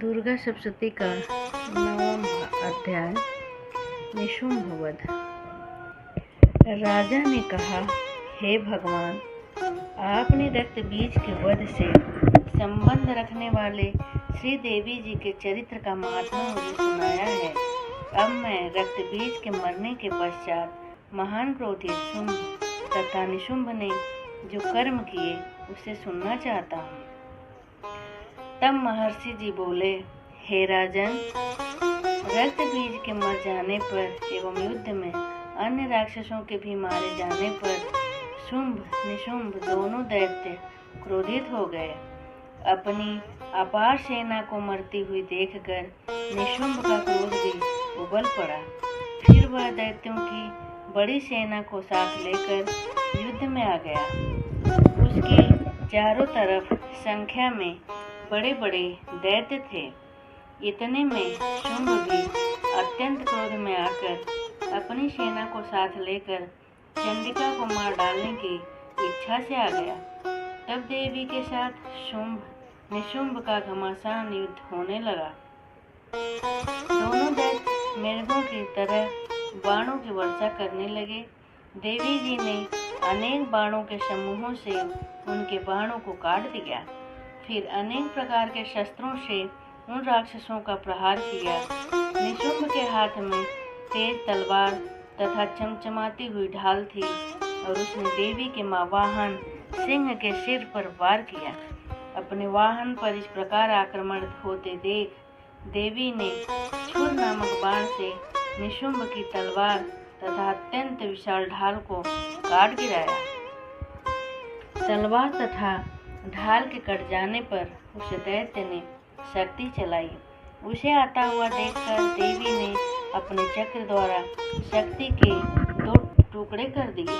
दुर्गा सप्तशती का 9वां अध्याय निशुंभ वध। राजा ने कहा, हे भगवान, आपने रक्त बीज के वध से संबंध रखने वाले श्री देवी जी के चरित्र का महात्मा मुझे सुनाया है। अब मैं रक्त बीज के मरने के पश्चात महान क्रोधी शुंभ तथा निशुंभ ने जो कर्म किए उसे सुनना चाहता हूँ। तब महर्षि जी बोले, हे राजन, रक्त बीज के मर जाने पर एवं युद्ध में अन्य राक्षसों के भी मारे जाने पर शुंभ निशुंभ दोनों दैत्य क्रोधित हो गए। अपनी अपार सेना को मरती हुई देखकर निशुंभ का क्रोध भी उबल पड़ा। फिर वह दैत्यों की बड़ी सेना को साथ लेकर युद्ध में आ गया। उसके चारों तरफ संख्या में बड़े बड़े दैत्य थे। इतने में शुंभ भी अत्यंत क्रोध में आकर अपनी सेना को साथ लेकर चंडिका को मार डालने की इच्छा से आ गया। तब देवी के साथ शुंभ निशुंभ का घमासान युद्ध होने लगा। दोनों दैत्य मेढकों की तरह बाणों की वर्षा करने लगे। देवी जी ने अनेक बाणों के समूहों से उनके बाणों को काट दिया। फिर अनेक प्रकार के शस्त्रों से उन राक्षसों का प्रहार किया। निशुंभ के हाथ में तेज तलवार तथा चमचमाती हुई ढाल थी और उसने देवी के वाहन सिंह के सिर पर वार किया। अपने वाहन पर इस प्रकार आक्रमण होते देख देवी ने छुर नामक बाण से निशुंभ की तलवार तथा अत्यंत विशाल ढाल को काट गिराया। तलवार तथा ढाल के कट जाने पर उस दैत्य ने शक्ति चलाई। उसे आता हुआ देखकर देवी ने अपने चक्र द्वारा शक्ति के 2 टुकड़े कर दिए।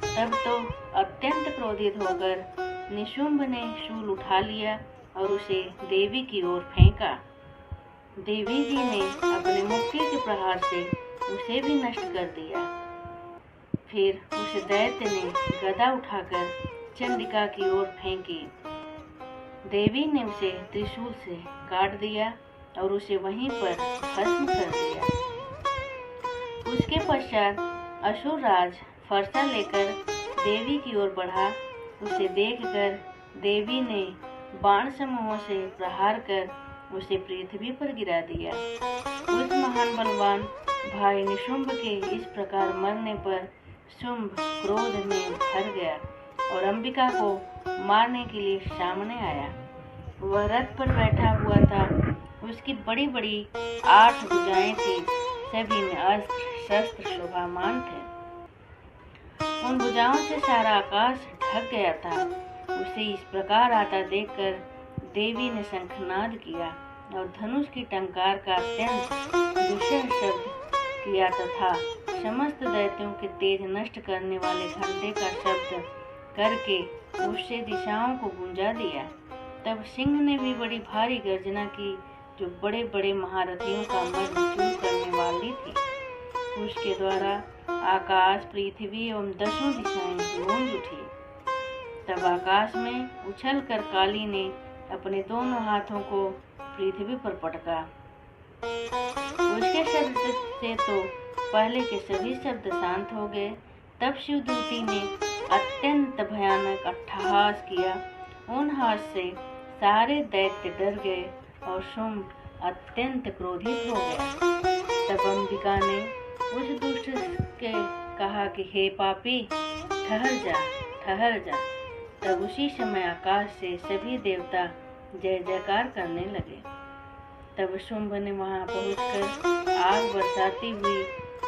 तब तो अत्यंत क्रोधित होकर निशुंभ ने शूल उठा लिया और उसे देवी की ओर फेंका। देवी जी ने अपने मुक्ति के प्रहार से उसे भी नष्ट कर दिया। फिर उस दैत्य ने गदा उठाकर चंडिका की ओर फेंकी। देवी ने उसे त्रिशूल से काट दिया और उसे वहीं पर भस्म कर दिया। उसके पश्चात असुर राज फरसा लेकर देवी की ओर बढ़ा। उसे देखकर देवी ने बाण समूहों से प्रहार कर उसे पृथ्वी पर गिरा दिया। उस महान बलवान भाई निशुंभ के इस प्रकार मरने पर शुंभ क्रोध में भर गया और अंबिका को मारने के लिए सामने आया। वह रथ पर बैठा हुआ था। उसकी बड़ी बड़ी 8 भुजाएं थी। सभी में अस्त्र शस्त्र शोभामान थे। उन भुजाओं से सारा आकाश ढक गया था। उसे इस प्रकार आता देखकर देवी ने शंखनाद किया और धनुष की टंकार का अत्यंत दुस्सह शब्द किया तथा समस्त दैत्यों के तेज नष्ट करने वाले घंटे का शब्द करके उससे दिशाओं को गूंजा दिया। तब सिंह ने भी बड़ी भारी गर्जना की, जो बड़े बड़े महारथियों का मद चूर करने वाली थी। उसके द्वारा आकाश पृथ्वी एवं 10 दिशाएं गूंज उठी। तब आकाश में उछलकर काली ने अपने दोनों हाथों को पृथ्वी पर पटका। उसके शब्द से तो पहले के सभी शब्द शांत हो गए। तब शिवदूती ने अत्यंत भयानक अट्टहास किया। उन हास से सारे दैत्य डर गए और शुंभ अत्यंत क्रोधित हो गया। तब अंबिका ने उस दुष्ट के कहा कि हे पापी, ठहर जा ठहर जा। तब उसी समय आकाश से सभी देवता जय जयकार करने लगे। तब शुंभ ने वहां पहुंचकर आग बरसाती हुई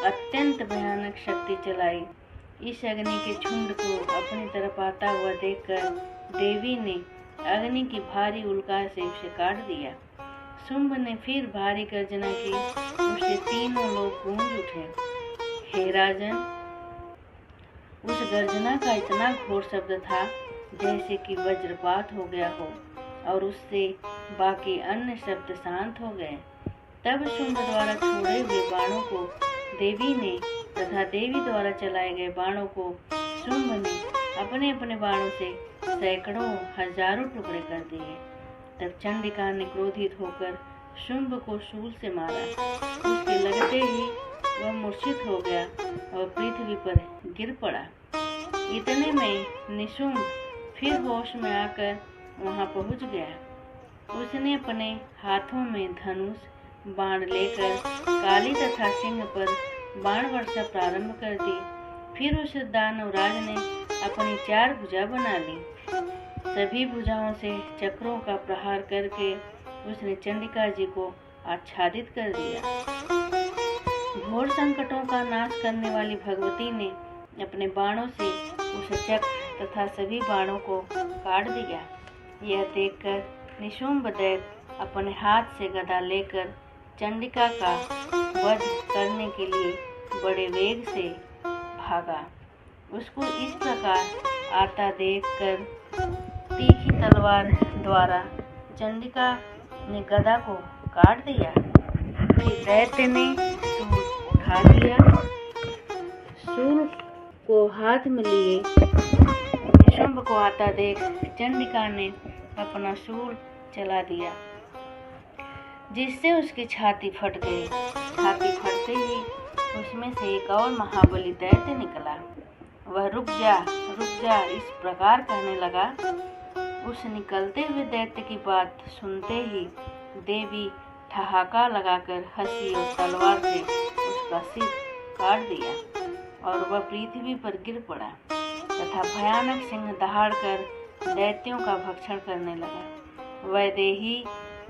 अत्यंत भयानक शक्ति चलाई। इस अग्नि के झुंड को अपनी तरफ आता हुआ देखकर देवी ने अग्नि की भारी उल्का से उसे काट दिया। शुंभ ने फिर भारी गर्जना की। उससे तीनों लोग गूंज उठे। हे राजन, उस गर्जना का इतना घोर शब्द था जैसे कि वज्रपात हो गया हो और उससे बाकी अन्य शब्द शांत हो गए। तब शुंभ द्वारा छोड़े हुए बाणों को देवी ने तथा देवी द्वारा चलाए गए बाणों को शुंभ ने अपने अपने बाणों से सैकड़ों हजारों टुकड़े कर दिए। तब चंडिका ने क्रोधित होकर शुंभ को शूल से मारा। उसके लगते ही वह मूर्छित हो गया और पृथ्वी पर गिर पड़ा। इतने में निशुंभ फिर होश में आकर वहां पहुंच गया। उसने अपने हाथों में धनुष बाण लेकर काली तथा सिंह पर बाण वर्षा प्रारंभ कर दी। फिर उस दानवराज ने अपनी 4 भुजा बना ली। सभी भुजाओं से चक्रों का प्रहार करके उसने चंडिका जी को आच्छादित कर दिया। घोर संकटों का नाश करने वाली भगवती ने अपने बाणों से उस चक्र तथा सभी बाणों को काट दिया। यह देखकर निशुंभ दैत्य अपने हाथ से गदा लेकर चंडिका का वध करने के लिए बड़े वेग से भागा। उसको इस प्रकार आता देखकर तीखी तलवार द्वारा चंडिका ने गदा को काट दिया। फिर दैत्य ने शूल उठा लिया। शूल को हाथ में लिए निशुंभ को आता देख चंडिका ने अपना शूल चला दिया, जिससे उसकी छाती फट गई। छाती फटते ही उसमें से एक और महाबली दैत्य निकला। वह रुक जा इस प्रकार कहने लगा। उस निकलते हुए दैत्य की बात सुनते ही देवी ठहाका लगाकर हंसी और तलवार से उसका सिर काट दिया और वह पृथ्वी पर गिर पड़ा तथा भयानक सिंह दहाड़कर दैत्यों का भक्षण करने लगा। वैदेही,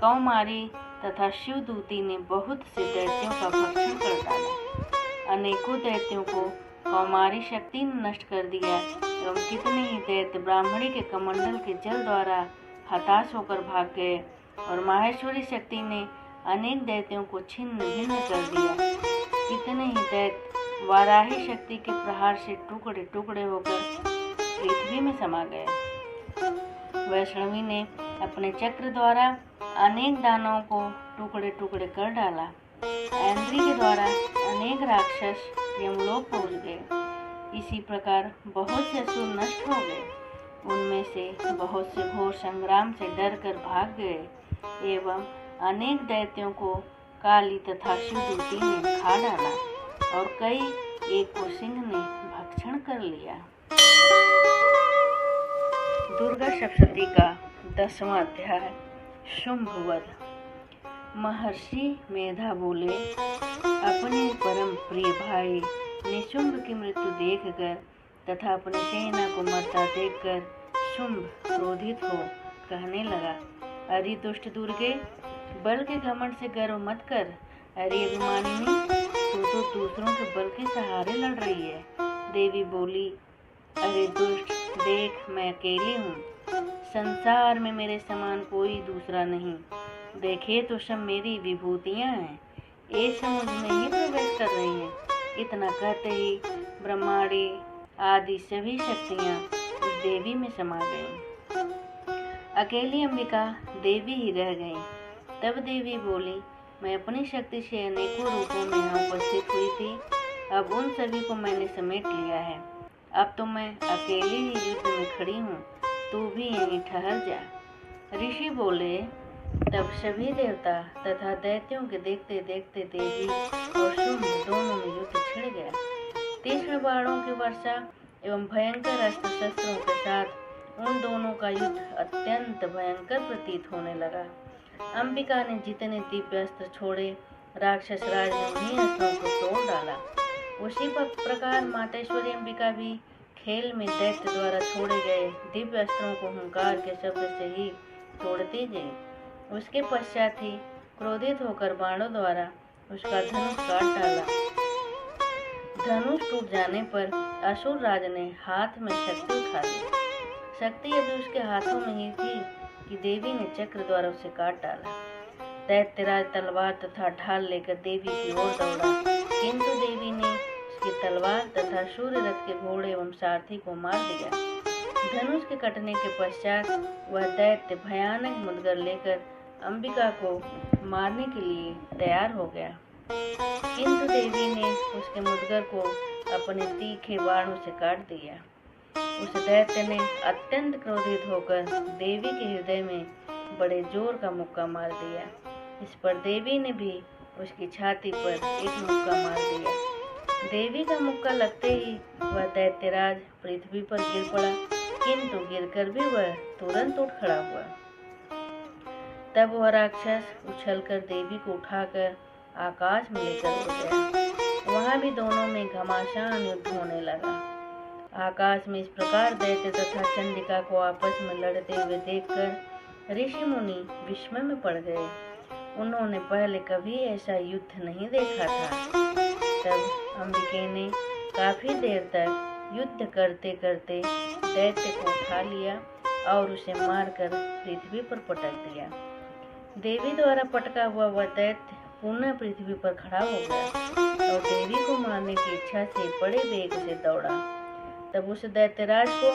कौमारी तथा शिवदूती ने बहुत से दैत्यों का भक्षण कर डाला। अनेकों दैत्यों को कौमारी शक्ति ने नष्ट कर दिया एवं कितने ही दैत्य ब्राह्मणी के कमंडल के जल द्वारा हताश होकर भाग गए और माहेश्वरी शक्ति ने अनेक दैत्यों को छिन्न भिन्न कर दिया। कितने ही दैत्य वाराही शक्ति के प्रहार से टुकड़े टुकड़े होकर पृथ्वी में समा गए। वैष्णवी ने अपने चक्र द्वारा अनेक दानवों को टुकड़े टुकड़े कर डाला। ऐन्द्री के द्वारा अनेक राक्षस यमलोक पहुंच गए। इसी प्रकार बहुत से असुर नष्ट हो गए। उनमें से बहुत से घोर संग्राम से डर कर भाग गए एवं अनेक दैत्यों को काली तथा शिवदूती ने खा डाला और कई एक को सिंह ने भक्षण कर लिया। दुर्गा सप्तशती का 10वां अध्याय शुंभवध। महर्षि मेधा बोले, अपने परम प्रिय भाई निशुंभ की मृत्यु देखकर तथा अपने सेना को मरता देखकर शुंभ क्रोधित हो कहने लगा, अरे दुष्ट दुर्गे, बल के घमंड से गर्व मत कर। अरे अभिमानिनी, तू तो दूसरों के बल के सहारे लड़ रही है। देवी बोली, अरे दुष्ट, देख मैं अकेली हूँ। संसार में मेरे समान कोई दूसरा नहीं। देखे तो सब मेरी विभूतियाँ हैं, ये सब मुझ में ही प्रवेश कर रही हैं। इतना कहते ही ब्रह्मांडी आदि सभी शक्तियाँ उस देवी में समा गईं। अकेली अंबिका देवी ही रह गईं। तब देवी बोली, मैं अपनी शक्ति से अनेकों रूपों में यहाँ उपस्थित हुई थी। अब उन सभी को मैंने समेट लिया है। अब तो मैं अकेली ही युद्ध में खड़ी हूँ, तू भी यहीं ठहर जा। ऋषि बोले, तब सभी देवता तथा दैत्यों के देखते देखते देवी और शुंभ दोनों में युद्ध छिड़ गया। तीक्ष्ण बाणों की वर्षा एवं भयंकर अस्त्र शस्त्रों के साथ उन दोनों का युद्ध अत्यंत भयंकर प्रतीत होने लगा। अंबिका ने जितने दिव्य अस्त्र छोड़े, राक्षस राज ने उन्हीं अस्त्रों को तोड़ डाला। उसी प्रकार मातेश्वरी अंबिका भी खेल में दैत्य द्वारा छोड़े गए दिव्य अस्त्रों को हुंकार के शब्द से ही तोड़ती गई। उसके पश्चात ही क्रोधित होकर बाणों द्वारा उसका धनुष काट डाला। धनुष टूट जाने पर असुर राज ने हाथ में शक्ति उठा ली। शक्ति अभी उसके हाथों में ही थी कि देवी ने चक्र द्वारा उसे काट डाला। दैत्यराज तलवार तथा ढाल लेकर देवी की ओर दौड़ा, किंतु देवी ने उसकी तलवार तथा सूर्य रथ के घोड़े एवं सारथी को मार दिया। धनुष के कटने के पश्चात वह दैत्य भयानक मुद्गर लेकर अंबिका को मारने के लिए तैयार हो गया, किंतु देवी ने उसके मुद्गर को अपने तीखे बाणों से काट दिया। उस दैत्य ने अत्यंत क्रोधित होकर देवी के हृदय में बड़े जोर का मुक्का मार दिया। इस पर देवी ने भी उसकी छाती पर एक मुक्का मार दिया। देवी का मुक्का लगते ही वह दैत्यराज पृथ्वी पर गिर पड़ा, किंतु गिरकर भी वह तुरंत उठ खड़ा हुआ। तब वह राक्षस उछलकर देवी को उठाकर आकाश में लेकर उड़ गया। वहां भी दोनों में घमासान युद्ध होने लगा। आकाश में इस प्रकार दैत्य तथा चंडिका को आपस में लड़ते हुए देखकर ऋषि मुनि विस्मय में पड़ गए। उन्होंने पहले कभी ऐसा युद्ध नहीं देखा था। तब अंबिके ने काफी देर तक युद्ध करते करते दैत्य को उठा लिया और उसे मारकर पृथ्वी पर पटक दिया। देवी द्वारा पटका हुआ वह दैत्य पुनः पृथ्वी पर खड़ा हो गया और देवी को मारने की इच्छा से बड़े वेग से दौड़ा। तब उस दैत्यराज को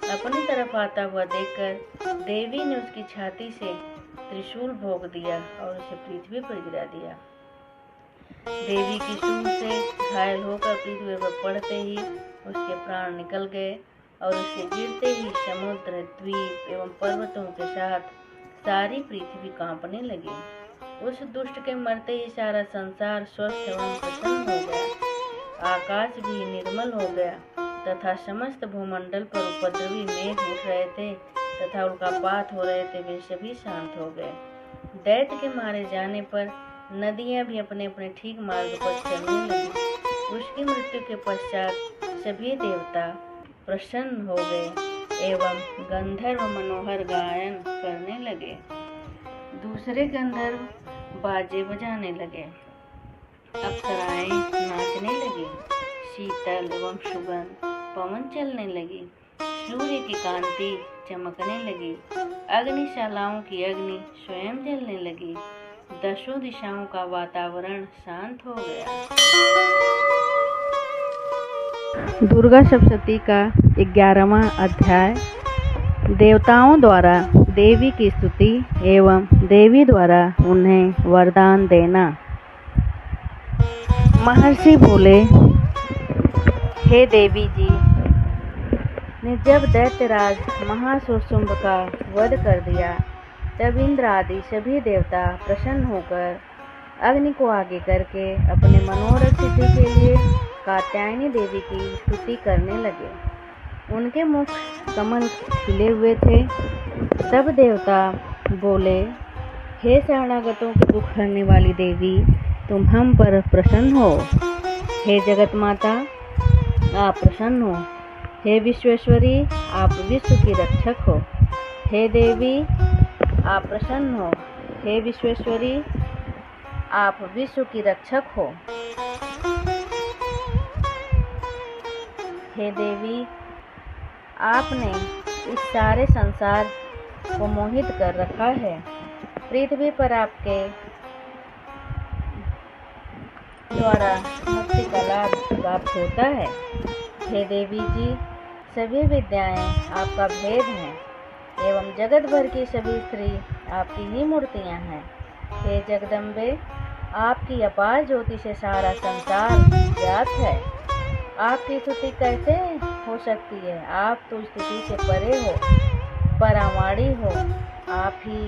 अपनी तरफ आता हुआ देखकर देवी ने उसकी छाती से त्रिशूल भोग दिया और उसे पृथ्वी पर गिरा दिया। देवी की शूल से घायल होकर पृथ्वी पर पड़ते ही उसके प्राण निकल गए और उसके गिरते ही समुद्र, द्वीप एवं पर्वतों के साथ सारी पृथ्वी कांपने लगी। उस दुष्ट के मरते ही सारा संसार स्वस्थ एवं प्रसन्न हो गया। आकाश भी निर्मल हो गया तथा समस्त भूमंडल पर उपद्रवी मेघ उठ रहे थे तथा उल्कापात हो रहे थे, वे सभी शांत हो गए। दैत्य के मारे जाने पर नदियां भी अपने अपने ठीक मार्ग पर चलने लगी। उसकी मृत्यु के पश्चात सभी देवता प्रसन्न हो गए एवं गंधर्व मनोहर गायन करने लगे। दूसरे गंधर्व बाजे बजाने लगे, अप्सराएं नाचने लगी, शीतल एवं सुगंध पवन चलने लगी, सूर्य की कांति चमकने लगी, अग्निशालाओं की अग्नि स्वयं जलने लगी, दसों दिशाओं का वातावरण शांत हो गया। दुर्गा सप्तशती का 11वां अध्याय देवताओं द्वारा देवी की स्तुति एवं देवी द्वारा उन्हें वरदान देना। महर्षि बोले, हे देवी जी, ने जब दैत्यराज महासुरशुंभ का वध कर दिया, तब इंद्र आदि सभी देवता प्रसन्न होकर अग्नि को आगे करके अपने मनोरथ सिद्धि के लिए कात्यायनी देवी की स्तुति करने लगे। उनके मुख कमल खिले हुए थे। तब देवता बोले, हे शरणागतों के दुख हरने वाली देवी, तुम हम पर प्रसन्न हो। हे जगत माता, आप प्रसन्न हो। हे विश्वेश्वरी, आप विश्व की रक्षक हो। हे देवी, आप प्रसन्न हो। हे विश्वेश्वरी, आप विश्व की रक्षक हो। हे देवी, आपने इस सारे संसार को मोहित कर रखा है। पृथ्वी पर आपके द्वारा मुक्ति का लाभ प्राप्त होता है। हे देवी जी, सभी विद्याएं आपका भेद हैं एवं जगत भर की सभी स्त्री आपकी ही मूर्तियां हैं। हे जगदम्बे, आपकी अपार ज्योति से सारा संसार व्याप्त है। आपकी स्तुति कैसे हो सकती है? आप तो स्तुति से परे हो, परावाणी हो। आप ही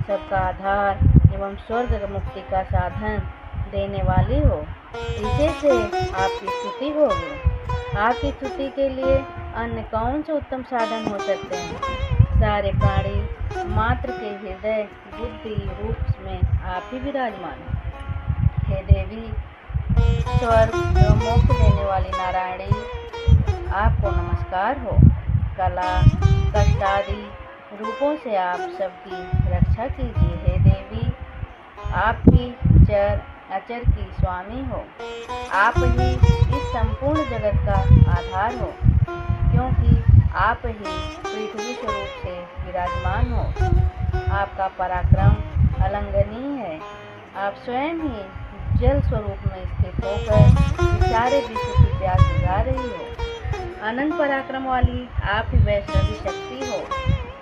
सबका आधार एवं स्वर्ग मुक्ति का साधन देने वाली हो। इसी से आपकी स्तुति होगी। आपकी स्तुति के लिए अन्य कौन से उत्तम साधन हो सकते हैं? सारे प्राणी मात्र के हृदय बुद्धि रूप में आप ही विराजमान हैं। हे देवी, स्वर्ग एवं मोक्ष देने वाली नारायणी, आपको नमस्कार हो। कला कष्टादि रूपों से आप सबकी रक्षा कीजिए। हे देवी, आपकी चर अचर की स्वामी हो। आप ही इस संपूर्ण जगत का आधार हो, क्योंकि आप ही पृथ्वी स्वरूप से विराजमान हो। आपका पराक्रम अलंघनीय है। आप स्वयं ही जल स्वरूप में स्थित होकर सारे विश्व की प्यास बुझा रही हो। अनंत पराक्रम वाली आप ही वैष्णवी शक्ति हो।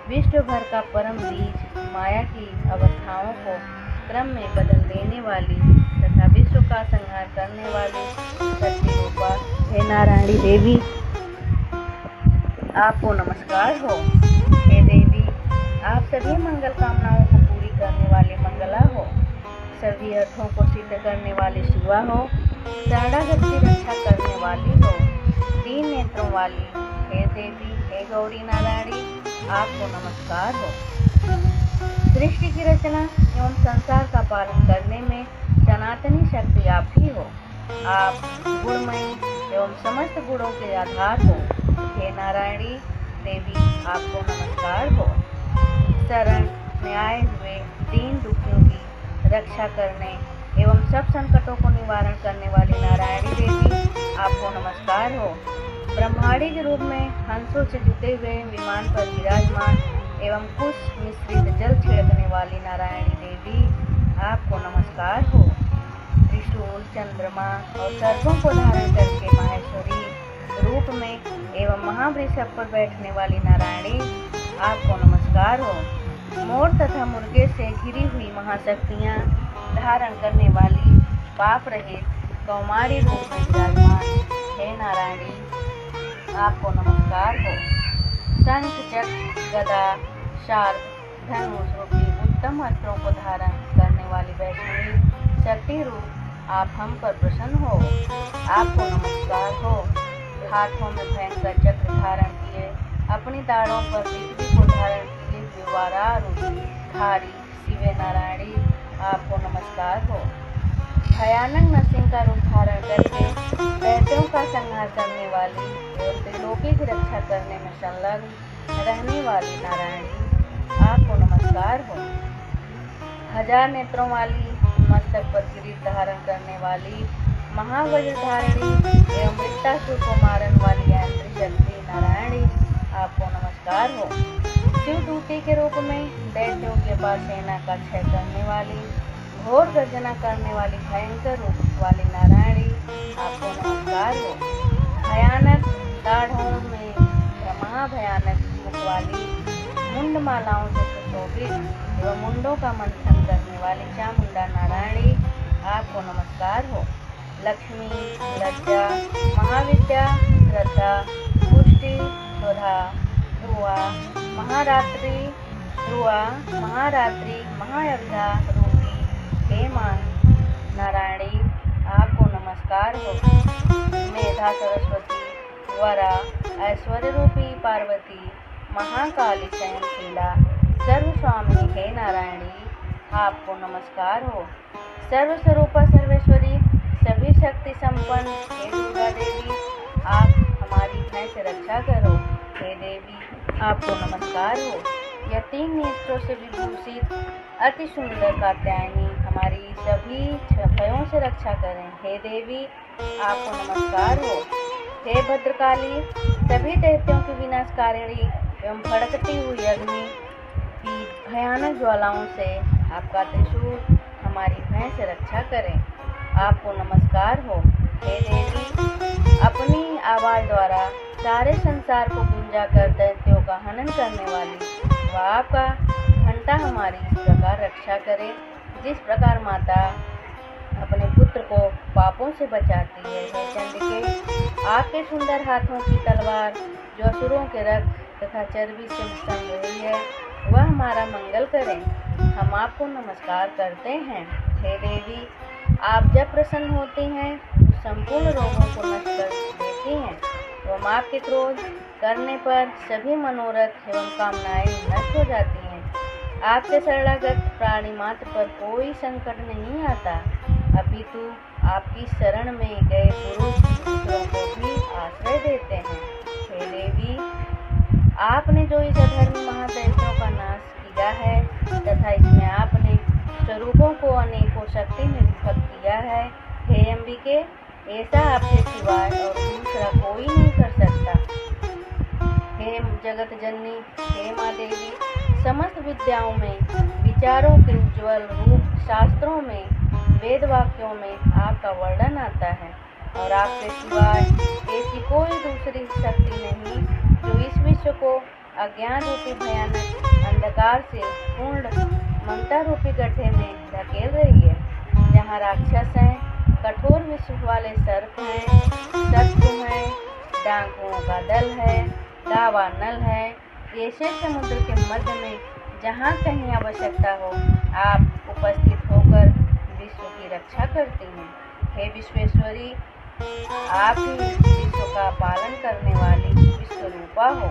विश्व भर का परम बीज, माया की अवस्थाओं को क्रम में बदल देने वाली तथा विश्व का संहार करने वाली शक्ति रूपा हे नारायणी देवी, आपको नमस्कार हो। हे देवी, आप सभी मंगल कामनाओं को सभी अर्थों को सिद्ध करने वाली शिवा हो, शरणागत की रक्षा करने वाली हो, 3 नेत्रों वाली हे देवी, हे गौरी नारायणी, आपको नमस्कार हो। सृष्टि की रचना एवं संसार का पालन करने में सनातनी शक्ति आप ही हो। आप गुणमयी एवं समस्त गुणों के आधार हो। हे नारायणी देवी, आपको नमस्कार हो। शरण में आए हुए दीन दुखियों की रक्षा करने एवं सब संकटों को निवारण करने वाली नारायणी देवी, आपको नमस्कार हो। ब्रह्मांडी के रूप में हंसों से जुटे हुए विमान पर विराजमान एवं कुश मिश्रित जल छिड़कने वाली नारायणी देवी, आपको नमस्कार हो। त्रिशूल, चंद्रमा और सर्पों को धारण करके माहेश्वरी रूप में एवं महावृषभ पर बैठने वाली नारायणी, आपको नमस्कार हो। मोर तथा मुर्गे से घिरी हुई महाशक्तियाँ धारण करने वाली पाप रहित कौमारी रूप में विराजमान हे नारायणी, आपको नमस्कार हो। शंख, चक्र, गदा, शार्क, धनुष रूपी उत्तम अस्त्रों को धारण करने वाली वैष्णवी शक्ति रूप आप हम पर प्रसन्न हो, आपको नमस्कार हो। हाथों में भयंकर चक्र धारण किए, अपनी दाढ़ों पर पृथ्वी को धारण किए विवारा रूपी धारी शिवे नारायणी, आपको नमस्कार हो। भयानक नरसिंह का रूप धारण करके दैत्यों का संहार करने वाली एवं त्रिलोकी की रक्षा करने में संलग्न रहने वाली नारायणी, आपको नमस्कार हो। 1000 नेत्रों वाली, मस्तक पर किरीट धारण करने वाली, महावज्रधारिणी एवं मृत्यासुर को मारने वाली यंत्री शक्ति नारायणी, आपको नमस्कार हो। शिवदूती के रूप में दैत्यों के पास सेना का क्षय करने वाली, घोर गर्जना करने वाली भयंकर रूप वाली नारायणी, आपको नमस्कार हो। भयानक दाढ़ों में महाभयानक मुख वाली, मुंड मालाओं से सुशोभित एवं मुंडों का मंथन करने वाली चामुंडा नारायणी, आपको नमस्कार हो। लक्ष्मी, लज्जा, महाविद्या, श्रद्धा, पुष्टि, स्वधा, ध्रुवा, महारात्रि, महाअविधा रूपी हे मां नारायणी, आपको नमस्कार हो। मेधा, सरस्वती, वरा, ऐश्वर्य रूपी पार्वती, महाकाली, शयनशीला, सर्वस्वामिनी हे नारायणी, आपको नमस्कार हो। सर्वस्वरूपा, सर्वेश्वरी, सभी शक्ति संपन्न हे दुर्गा देवी, आप हमारी भय से रक्षा करो। हे देवी, आपको नमस्कार हो। यह 3 नेत्रों से विभूषित अति सुंदर कात्यायनी हमारी सभी भयों से रक्षा करें। हे देवी, आपको नमस्कार हो। हे भद्रकाली, सभी दैत्यों की विनाशकारिणी एवं भड़कती हुई अग्नि की भयानक ज्वालाओं से आपका त्रिशूल हमारी भय से रक्षा करें। आपको नमस्कार हो। हे देवी, अपनी आवाज द्वारा सारे संसार को गूंजा कर दैत्यों का हनन करने वाली वह आपका घंटा हमारी इस प्रकार रक्षा करे, जिस प्रकार माता अपने पुत्र को पापों से बचाती है। हे चंडिके, आपके सुंदर हाथों की तलवार जो असुरों के रक्त तथा चर्बी से सन रही है, वह हमारा मंगल करें। हम आपको नमस्कार करते हैं। हे देवी, आप जब प्रसन्न होती हैं तो संपूर्ण रोगों को नष्ट कर देती हैं एवं आपके क्रोध करने पर सभी मनोरथ एवं कामनाएं नष्ट हो जाती हैं। आपके शरणागत प्राणी मात्र पर कोई संकट नहीं आता, अपितु आपकी शरण में गए पुरुष दूसरों को भी आश्रय देते हैं। हे देवी, आपने जो इस अधर्मी महादैत्यों का नाश किया है तथा इसमें आपने स्वरूपों को अनेकों शक्ति में विभक्त किया है, हे अंबिके, ऐसा आपके सिवाय और दूसरा कोई नहीं कर सकता। हे जगत जननी, हे माँ देवी, समस्त विद्याओं में विचारों के उज्ज्वल रूप शास्त्रों में वेद वाक्यों में आपका वर्णन आता है और आपके सिवाय ऐसी कोई दूसरी शक्ति नहीं जो इस विश्व को अज्ञान रूपी भयानक अंधकार से पूर्ण ममता रूपी गड्ढे में धकेल रही है, जहाँ राक्षस हैं, कठोर विश्व वाले सर्प हैं, शत्रु हैं, डाकुओं का दल है, दावानल है। ऐसे समुद्र के मध्य में जहाँ कहीं आवश्यकता हो आप उपस्थित होकर विश्व की रक्षा करती हैं। हे विश्वेश्वरी, आप ही विश्व का पालन करने वाली विश्वरूपा हो।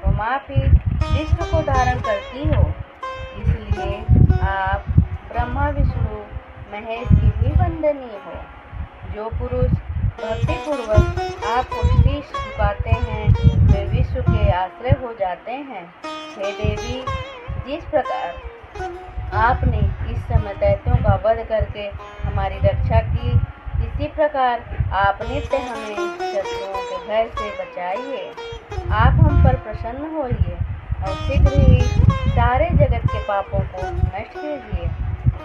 तुम आप ही विश्व को धारण करती हो, इसलिए आप ब्रह्मा विष्णु महेश की भी वंदनीय हो। जो पुरुष भक्तिपूर्वक आपको शीश झुकाते हैं वे विश्व के आश्रय हो जाते हैं। हे देवी, जिस प्रकार आपने इस समय दैत्यों का वध करके हमारी रक्षा की, इसी प्रकार आप नित्य हमें शत्रुओं के भय से बचाइए। आप हम पर प्रसन्न होइए और शीघ्र ही सारे जगत के पापों को नष्ट कीजिए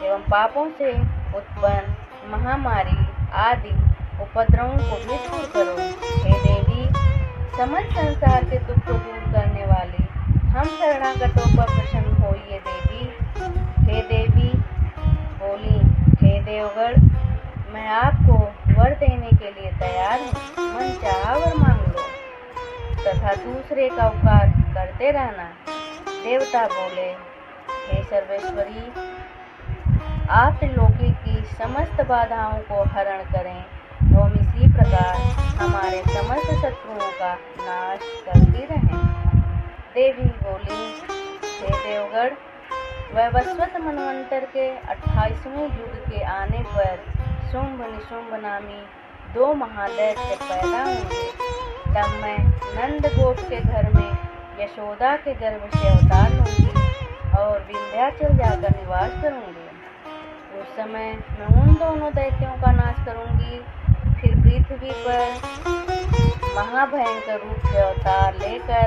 एवं पापों से उत्पन्न महामारी आदि उपद्रवों को भी दूर करो। हे देवी, समस्त संसार के दुख को दूर करने वाली हम शरणागतों पर प्रसन्न होइए देवी। हे देवी बोली, हे देवगण, मैं आपको वर देने के लिए तैयार हूँ। मन चाहा वर मांग लो तथा दूसरे का उपकार करते रहना। देवता बोले, हे सर्वेश्वरी, आप त्रिलोकी की समस्त बाधाओं को हरण करें एवं इसी प्रकार हमारे समस्त शत्रुओं का नाश करती रहें। देवी बोली, हे देवगण, वैवस्वत मनवंतर के 28वें युग के आने पर शुंभ निशुंभ नामी 2 महादैत्य पैदा होंगे। तब मैं नंद गोप के घर में यशोदा के गर्भ से अवतार लूंगी और विंध्याचल जाकर निवास करूंगी। उस समय मैं उन दोनों दैत्यों का नाश करूंगी। फिर पृथ्वी पर महाभयंकर रूप से अवतार लेकर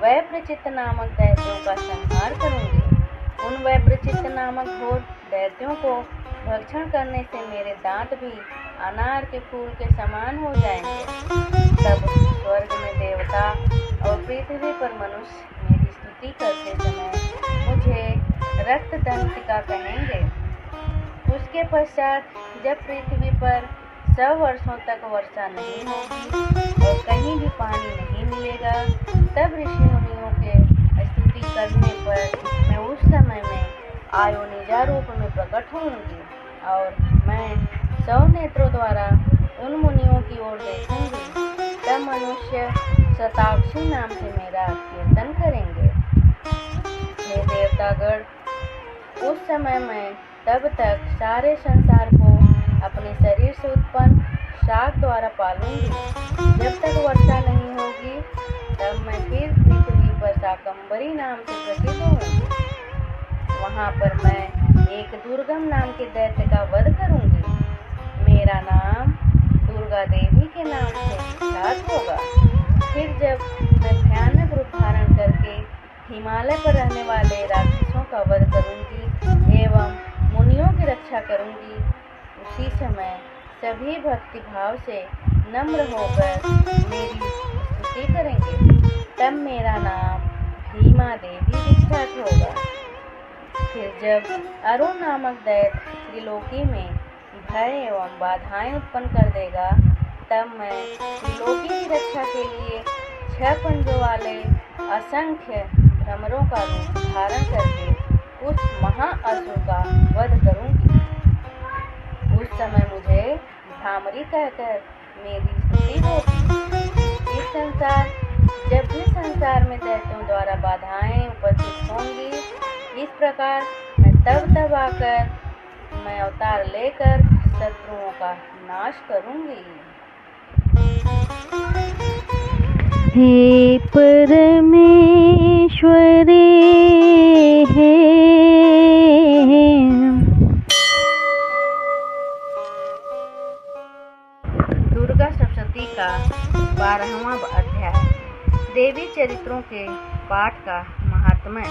वैप्रचित्त नामक दैत्यों का संहार करूंगी। उन वैप्रचित्त नामक घोर दैत्यों को भक्षण करने से मेरे दांत भी अनार के फूल के समान हो जाएंगे। तब स्वर्ग में देवता और पृथ्वी पर मनुष्य मेरी स्तुति करते समय मुझे रक्त दंतिका कहेंगे। उसके पश्चात जब पृथ्वी पर 100 वर्षों तक वर्षा नहीं होगी और कहीं भी पानी नहीं मिलेगा, तब ऋषि मुनियों के स्तुति करने पर मैं उस समय में आयोनिजा रूप में प्रकट होंगी और मैं 100 नेत्रों द्वारा उन मुनियों की ओर देखूंगी। तब मनुष्य शताक्षी नाम से मेरा कीर्तन करेंगे। हे देवतागण, उस समय मैं तब तक सारे संसार को अपने शरीर से उत्पन्न शाक द्वारा पालूंगी। जब तक वर्षा नहीं होगी तब मैं फिर पृथ्वी पर शाकंभरी नाम से प्रसिद्ध होंगी। वहाँ पर मैं एक दुर्गम नाम के दैत्य का वध करूंगी। मेरा नाम दुर्गा देवी के नाम से विख्यात होगा। फिर जब मैं भयानक रूप धारण करके हिमालय पर रहने वाले राक्षसों का वध करूंगी एवं मुनियों की रक्षा करूंगी, उसी समय सभी भक्ति भाव से नम्र होकर मेरी स्तुति करेंगे। तब मेरा नाम भीमा देवी विख्यात होगा। फिर जब अरुण नामक दैत्य त्रिलोकी में भय एवं बाधाएं उत्पन्न कर देगा, तब मैं त्रिलोकी की रक्षा के लिए 6 पंजों वाले असंख्य भ्रमरों का रूप धारण करके उस महाअसुर का वध करूंगी। उस समय मुझे भ्रामरी कहकर मेरी स्तुति होगी। इस संसार जब भी संसार में दैत्यों द्वारा बाधाएं उपस्थित होंगी, इस प्रकार मैं तब आकर मैं अवतार लेकर शत्रुओं का नाश करूंगी। हे परमेश्वरी, हे दुर्गा सप्तशती का 12वां अध्याय। देवी चरित्रों के पाठ का महात्म्य।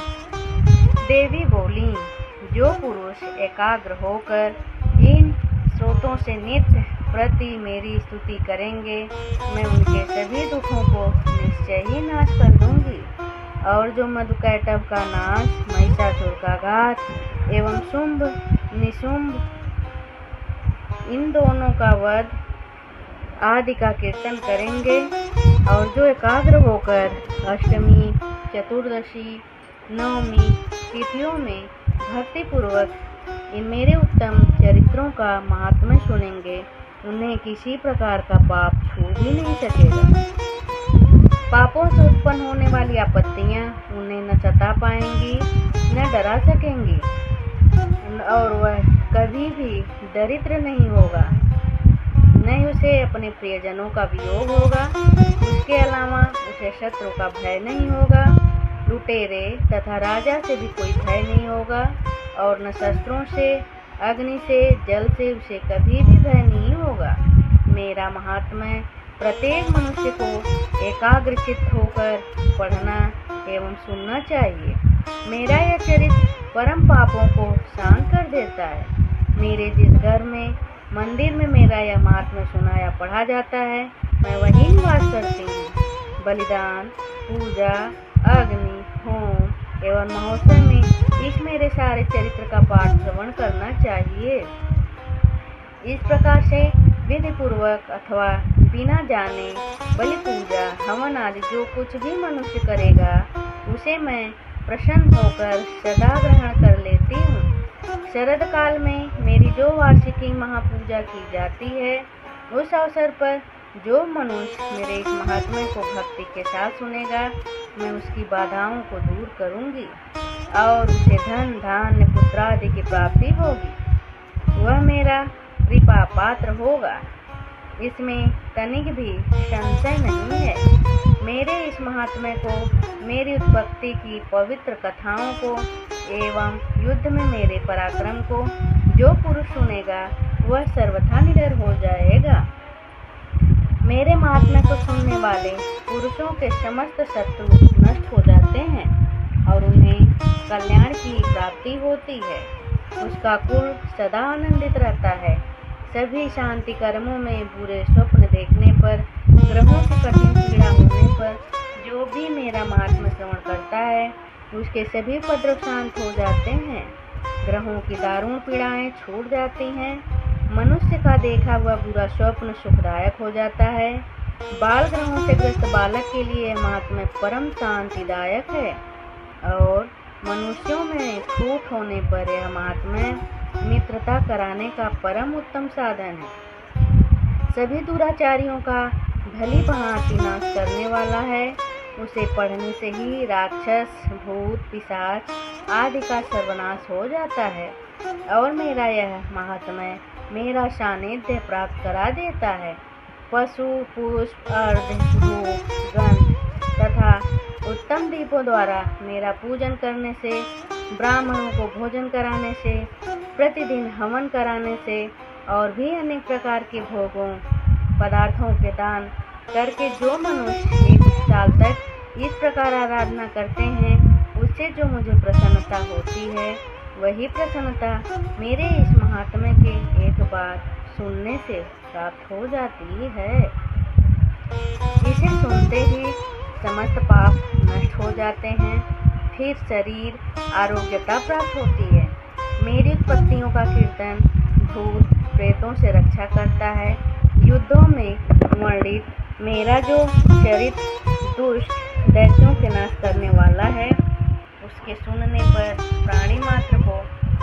देवी बोली, जो पुरुष एकाग्र होकर इन स्रोतों से नित्य प्रति मेरी स्तुति करेंगे, मैं उनके सभी दुखों को निश्चय ही नाश कर दूंगी। और जो मधुकैटभ का नाश, महिषासुर का घात एवं शुंभ निशुंभ इन दोनों का वध आदि का कीर्तन करेंगे, और जो एकाग्र होकर अष्टमी, चतुर्दशी, नवमी तिथियों में भक्तिपूर्वक इन मेरे उत्तम चरित्रों का महात्म्य सुनेंगे, उन्हें किसी प्रकार का पाप छू भी नहीं सकेगा। पापों से उत्पन्न होने वाली आपत्तियां उन्हें न सता पाएंगी न डरा सकेंगी, और वह कभी भी दरिद्र नहीं होगा, न ही उसे अपने प्रियजनों का वियोग होगा। उसके अलावा उसे शत्रु का भय नहीं होगा, लुटेरे तथा राजा से भी कोई भय नहीं होगा, और न शस्त्रों से, अग्नि से, जल से उसे कभी भी भय नहीं होगा। मेरा महात्म्य प्रत्येक मनुष्य को एकाग्रचित्त होकर पढ़ना एवं सुनना चाहिए। मेरा यह चरित्र परम पापों को शांत कर देता है। मेरे जिस घर में, मंदिर में मेरा यह महात्म्य सुनाया पढ़ा जाता है, मैं वहीं निवास करती हूँ। बलिदान, पूजा, अग्नि, होम एवं महोत्सव में इस मेरे सारे चरित्र का पाठ श्रवण करना चाहिए। इस प्रकार से विधि पूर्वक अथवा बिना जाने बलि पूजा, हवन आदि जो कुछ भी मनुष्य करेगा, उसे मैं प्रसन्न होकर सदा ग्रहण कर लेती हूँ। शरद काल में मेरी जो वार्षिकी महापूजा की जाती है, उस अवसर पर जो मनुष्य मेरे इस महात्म्य को भक्ति के साथ सुनेगा, मैं उसकी बाधाओं को दूर करूँगी और उसे धन, धान्य, पुत्र आदि की प्राप्ति होगी। वह मेरा कृपा पात्र होगा, इसमें तनिक भी संशय नहीं है। मेरे इस महात्म्य को, मेरी उत्पत्ति की पवित्र कथाओं को एवं युद्ध में मेरे पराक्रम को जो पुरुष सुनेगा, वह सर्वथा निडर हो जाएगा। मेरे महात्म्य को सुनने वाले पुरुषों के समस्त शत्रु नष्ट हो जाते हैं और उन्हें कल्याण की प्राप्ति होती है। उसका कुल सदा आनंदित रहता है। सभी शांति कर्मों में, बुरे स्वप्न देखने पर, ग्रहों की कठिन पीड़ा होने पर जो भी मेरा महात्म्य श्रवण करता है, उसके सभी उपद्रव शांत हो जाते हैं। ग्रहों की दारुण पीड़ाएं छूट जाती हैं। मनुष्य का देखा हुआ बुरा स्वप्न सुखदायक हो जाता है। बाल ग्रहों से ग्रस्त बालक के लिए महात्म्य परम शांतिदायक है और मनुष्यों में फूट होने पर यह महात्म्य मित्रता कराने का परम उत्तम साधन है। सभी दुराचारियों का भली भांति नाश करने वाला है। उसे पढ़ने से ही राक्षस, भूत, पिशाच आदि का सर्वनाश हो जाता है और मेरा यह महात्म्य मेरा सानिध्य प्राप्त करा देता है। पशु, पुष्प, अर्घ, धूप, गंध तथा उत्तम दीपों द्वारा मेरा पूजन करने से, ब्राह्मणों को भोजन कराने से, प्रतिदिन हवन कराने से और भी अनेक प्रकार के भोगों पदार्थों के दान करके जो मनुष्य 1 साल तक इस प्रकार आराधना करते हैं, उससे जो मुझे प्रसन्नता होती है, वही प्रसन्नता मेरे इस महात्म्य के एक बार सुनने से प्राप्त हो जाती है। इसे सुनते ही समस्त पाप नष्ट हो जाते हैं, फिर शरीर आरोग्यता प्राप्त होती है। मेरी उत्पत्तियों का कीर्तन भूत प्रेतों से रक्षा करता है। युद्धों में वर्णित मेरा जो चरित्र दुष्ट दैत्यों के नाश करने वाला है, उसके सुनने पर प्राणी मात्र को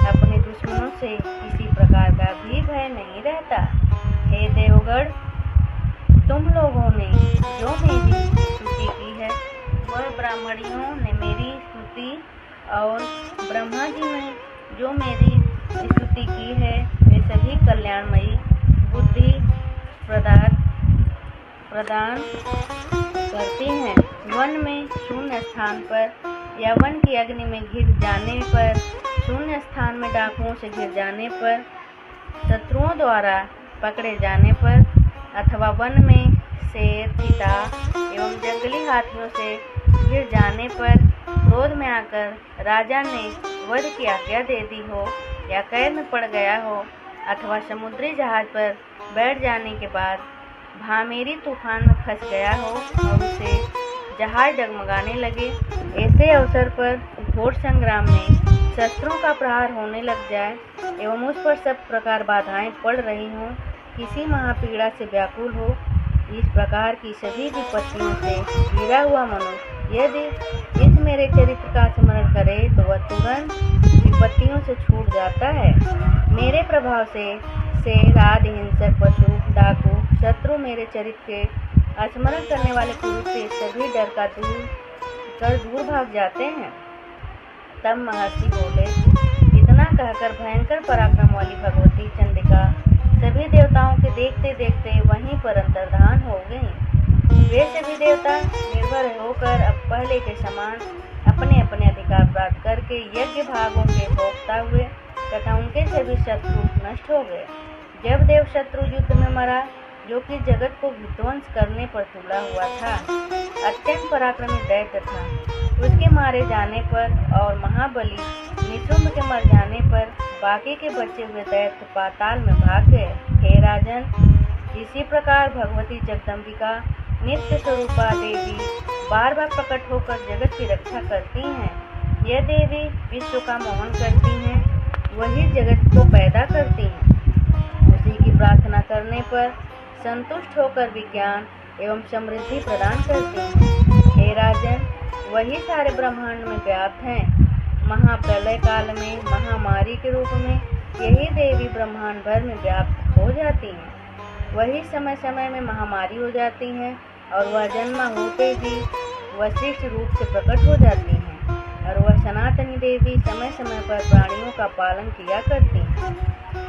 अपने दुश्मनों से किसी प्रकार का भी भय नहीं रहता। हे देवगण, तुम लोगों ने जो मेरी स्तुति की है, वह ब्राह्मणियों ने मेरी स्तुति और ब्रह्मा जी ने जो मेरी स्तुति की है, वे सभी कल्याणमयी बुद्धि प्रदान करती हैं। वन में शून्य स्थान पर या वन की अग्नि में घिर जाने पर, शून्य स्थान में डाकुओं से घिर जाने पर, शत्रुओं द्वारा पकड़े जाने पर अथवा वन में शेर, चीता एवं जंगली हाथियों से घिर जाने पर, क्रोध में आकर राजा ने वध की आज्ञा दे दी हो या कैद में पड़ गया हो अथवा समुद्री जहाज पर बैठ जाने के बाद भामेरी तूफान में फंस गया हो और उसे जहाज डगमगाने लगे, ऐसे अवसर पर घोर संग्राम में शस्त्रों का प्रहार होने लग जाए एवं उस पर सब प्रकार बाधाएं पड़ रही हों, किसी महापीड़ा से व्याकुल हो, इस प्रकार की सभी विपत्तियों से घिरा हुआ मनुष्य यदि इस मेरे चरित्र का स्मरण करे तो वह तुरंत विपत्तियों से छूट जाता है। मेरे प्रभाव से शेर आदि हिंसक पशु, डाकू, शत्रु मेरे चरित्र के स्मरण करने वाले पुरुष से सभी डर का दूर भाग जाते हैं। तब महर्षि बोले, इतना कहकर भयंकर पराक्रम वाली भगवती चंडिका सभी देवताओं के देखते देखते वहीं पर अंतर्धान हो गईं। वे सभी देवता निर्भय होकर अब पहले के समान अपने अपने अधिकार प्राप्त करके यज्ञ भागों के भोगता हुए तथा उनके सभी शत्रु नष्ट हो गए। जब देव शत्रु युद्ध में मरा, जो कि जगत को विध्वंस करने पर तुला हुआ था, अत्यंत पराक्रमी दैत्य था, उसके मारे जाने पर और महाबली निशुंभ के मर जाने पर बाकी के बचे हुए दैत्य पाताल में भाग गए। हे राजन, इसी प्रकार भगवती जगदम्बिका नित्य स्वरूपा देवी बार बार प्रकट होकर जगत की रक्षा करती हैं। यह देवी विश्व का मोहन करती हैं, वही जगत को पैदा करती हैं। उसी की प्रार्थना करने पर संतुष्ट होकर विज्ञान एवं समृद्धि प्रदान करती हैं। हे राजन, वही सारे ब्रह्मांड में व्याप्त हैं। महाप्रलय काल में महामारी के रूप में यही देवी ब्रह्मांड भर में व्याप्त हो जाती हैं। वही समय समय में महामारी हो जाती हैं और वह जन्म होते ही वशिष्ठ रूप से प्रकट हो जाती हैं। और वह सनातनी देवी समय समय पर प्राणियों का पालन किया करती हैं।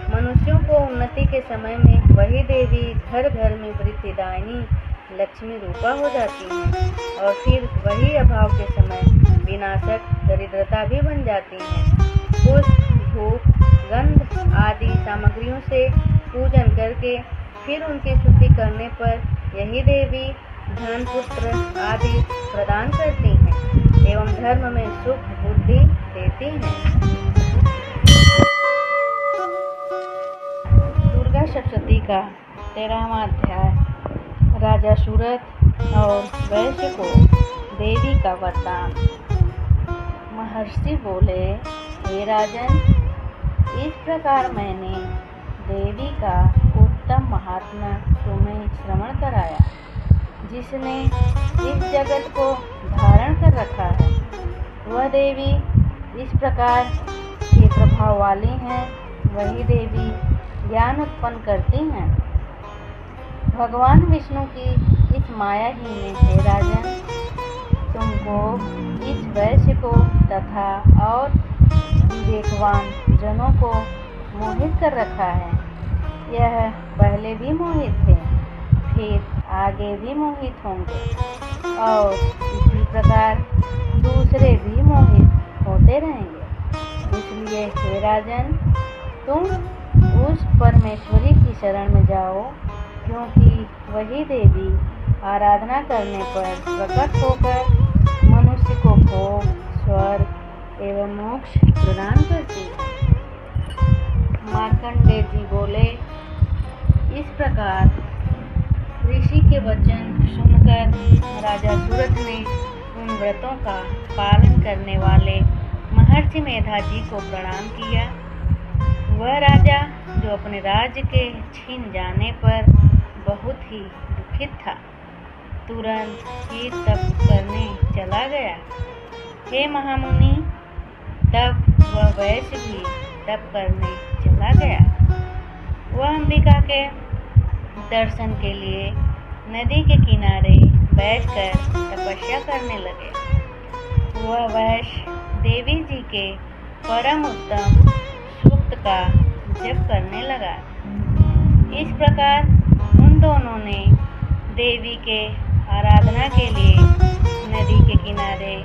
मनुष्यों को उन्नति के समय में वही देवी घर घर में वृद्धिदायिनी लक्ष्मी रूपा हो जाती हैं और फिर वही अभाव के समय विनाशक दरिद्रता भी बन जाती हैं। पुष्प, धूप, गंध आदि सामग्रियों से पूजन करके फिर उनकी शुद्धि करने पर यही देवी धन, पुत्र आदि प्रदान करती हैं एवं धर्म में सुख बुद्धि देती हैं। दुर्गा सप्तशती का 13वां अध्याय। राजा सूरत और वैश्य को देवी का वरदान। महर्षि बोले, हे राजन, इस प्रकार मैंने देवी का उत्तम महात्मा तुम्हें श्रवण कराया, जिसने इस जगत को धारण कर रखा है। वह देवी इस प्रकार के प्रभाव वाली हैं। वही देवी ज्ञान उत्पन्न करती हैं। भगवान विष्णु की इस माया ही ने, हे राजन, तुमको, इस वैश्य को तथा और विवेकवान जनों को मोहित कर रखा है। यह पहले भी मोहित थे, फिर आगे भी मोहित होंगे और इसी प्रकार दूसरे भी मोहित होते रहेंगे। इसलिए हे राजन, तुम उस परमेश्वरी की शरण में जाओ, क्योंकि वही देवी आराधना करने पर प्रकट होकर मनुष्य को भोग, स्वर्ग एवं मोक्ष प्रदान करती है। मार्कंडेय जी बोले, इस प्रकार ऋषि के वचन सुनकर राजा सूरत ने उन व्रतों का पालन करने वाले महर्षि मेधाजी को प्रणाम किया। वह राजा, जो अपने राज्य के छीन जाने पर बहुत ही दुखित था, तुरंत ही तप करने चला गया। हे महामुनि, तब वह वैश्य भी तप करने चला गया। वह अंबिका के दर्शन के लिए नदी के किनारे बैठकर तपस्या करने लगे। वह वैश्य देवी जी के परम उत्तम सूक्त का जप करने लगा। इस प्रकार उन दोनों ने देवी के आराधना के लिए नदी के किनारे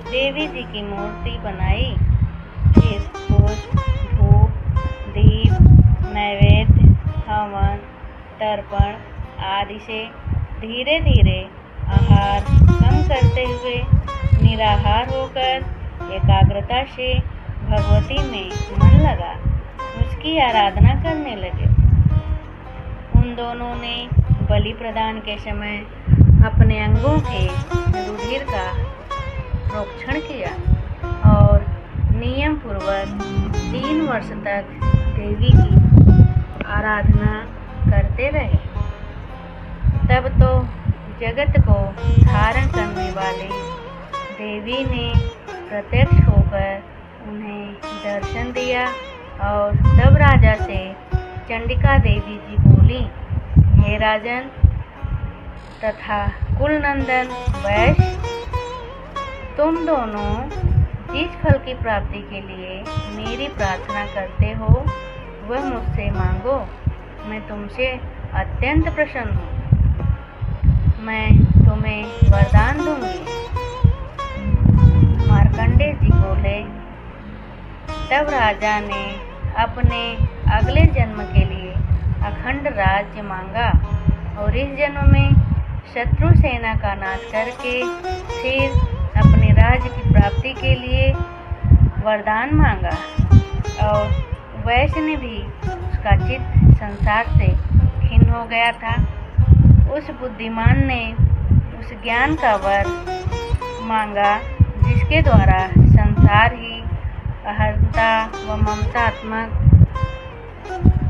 देवी जी की मूर्ति बनाई। फिर पुष्प, धूप, दीप, नैवेद्य, हवन, तर्पण आदि से धीरे धीरे आहार कम करते हुए निराहार होकर एकाग्रता से भगवती में मन लगा उसकी आराधना करने लगे। उन दोनों ने बलि प्रदान के समय अपने अंगों के रुधिर का प्रोक्षण किया और नियम पूर्वक 3 वर्ष तक देवी की आराधना करते रहे। तब तो जगत को धारण करने वाली देवी ने प्रत्यक्ष होकर उन्हें दर्शन दिया और तब राजा से चंडिका देवी जी बोली, हे राजन तथा कुलनंदन वैश्य, तुम दोनों जिस फल की प्राप्ति के लिए मेरी प्रार्थना करते हो वह मुझसे मांगो, मैं तुमसे अत्यंत प्रसन्न हूँ। मैं तुम्हें वरदान दूंगी। मार्कंडेय जी बोले, तब राजा ने अपने अगले जन्म के लिए अखंड राज्य मांगा और इस जन्म में शत्रु सेना का नाश करके फिर अपने राज्य की प्राप्ति के लिए वरदान मांगा। और वैश्य ने भी उसका चित्त संसार से खिन्न हो गया था। उस बुद्धिमान ने उस ज्ञान का वर मांगा जिसके द्वारा संसार ही अहंता व ममतात्मक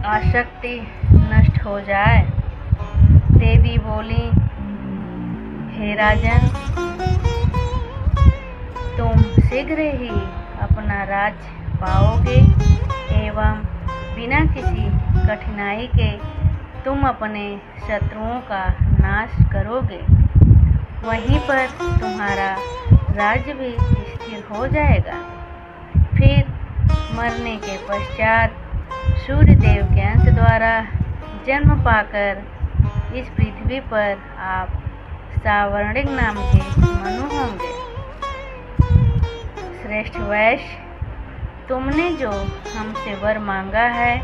आसक्ति नष्ट हो जाए। देवी बोली, हे राजन, तुम शीघ्र ही अपना राज्य पाओगे एवं बिना किसी कठिनाई के तुम अपने शत्रुओं का नाश करोगे। वहीं पर तुम्हारा राज्य भी स्थिर हो जाएगा। फिर मरने के पश्चात सूर्य देव के अंश द्वारा जन्म पाकर इस पृथ्वी पर आप सावर्णिक नाम के मनु होंगे। श्रेष्ठ वैश्य, तुमने जो हमसे वर मांगा है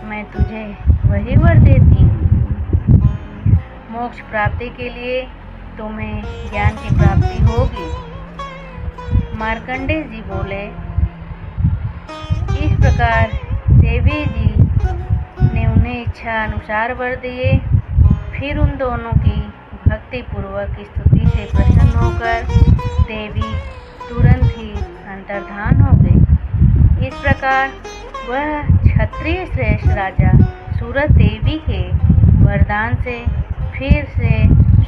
मैं तुझे वही वर देती हूँ। मोक्ष प्राप्ति के लिए तुम्हें ज्ञान की प्राप्ति होगी। मार्कंडेय जी बोले, इस प्रकार देवी जी ने उन्हें इच्छा अनुसार वर दिए। फिर उन दोनों की भक्ति पूर्वक स्तुति से प्रसन्न होकर देवी तुरंत ही अंतर्धान हो गई। इस प्रकार वह क्षत्रिय श्रेष्ठ राजा सूरत देवी के वरदान से फिर से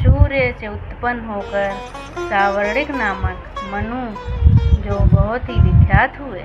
सूर्य से उत्पन्न होकर सावर्णिक नामक मनु जो बहुत ही विख्यात हुए।